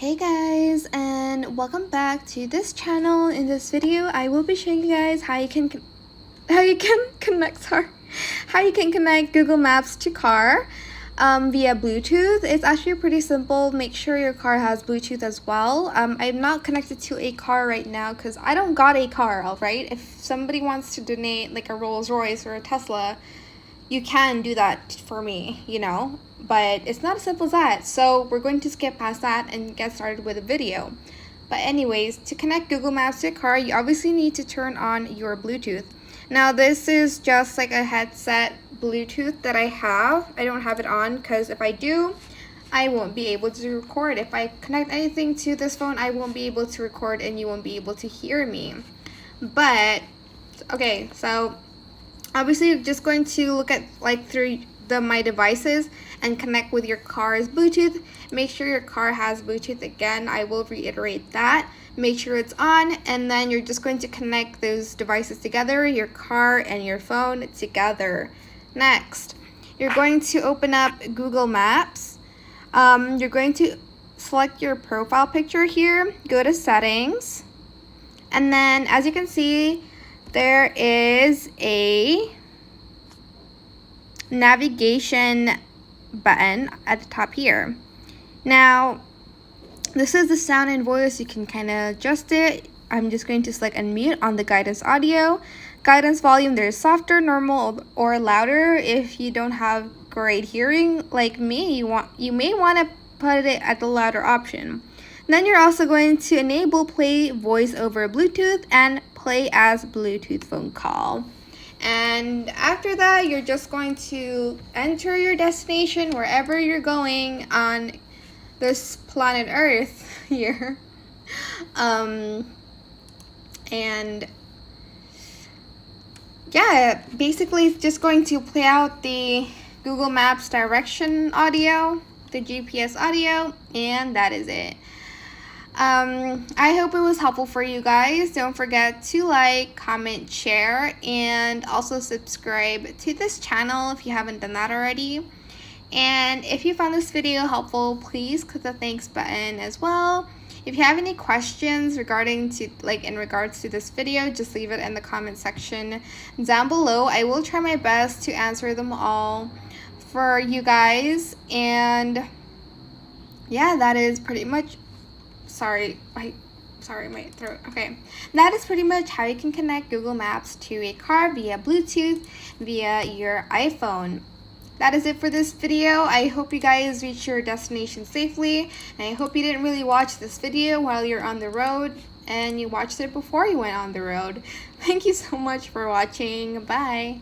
Hey guys, and welcome back to this channel. In this video I will be showing you guys how you can connect Google Maps to car via Bluetooth. It's actually pretty simple. Make sure your car has Bluetooth as well. I'm not connected to a car right now because I don't got a car. All right, if somebody wants to donate like a Rolls Royce or a Tesla, you can do that for me, but it's not as simple as that. So we're going to skip past that and get started with the video. But anyways, to connect Google Maps to your car, you obviously need to turn on your Bluetooth. Now this is just like a headset Bluetooth that I have. I don't have it on because if I do, I won't be able to record. If I connect anything to this phone, I won't be able to record and you won't be able to hear me. But okay, so obviously you're just going to look at through my devices and connect with your car's Bluetooth. Make sure your car has Bluetooth. Again, I will reiterate that. Make sure it's on, and then you're just going to connect those devices together, your car and your phone together. Next, you're going to open up Google Maps. You're going to select your profile picture here, go to settings, and then as you can see, there is a navigation button at the top here. Now, this is the sound and voice. You can kind of adjust it. I'm just going to select unmute on the guidance audio. Guidance volume, there's softer, normal, or louder. If you don't have great hearing like me, you may want to put it at the louder option. Then you're also going to enable play voice over Bluetooth and play as Bluetooth phone call. And after that, you're just going to enter your destination wherever you're going on this planet Earth here. And yeah, basically it's just going to play out the Google Maps direction audio, the GPS audio, and that is it. I hope it was helpful for you guys. Don't forget to like, comment, share, and also subscribe to this channel if you haven't done that already. And if you found this video helpful, please click the thanks button as well. If you have any questions regarding to in regards to this video, just leave it in the comment section down below. I will try my best to answer them all for you guys. And yeah, that is pretty much sorry my throat. Okay, that is pretty much how you can connect Google Maps to a car via Bluetooth via your iPhone. That is it for this video. I hope you guys reach your destination safely, and I hope you didn't really watch this video while you're on the road and you watched it before you went on the road. Thank you so much for watching. Bye.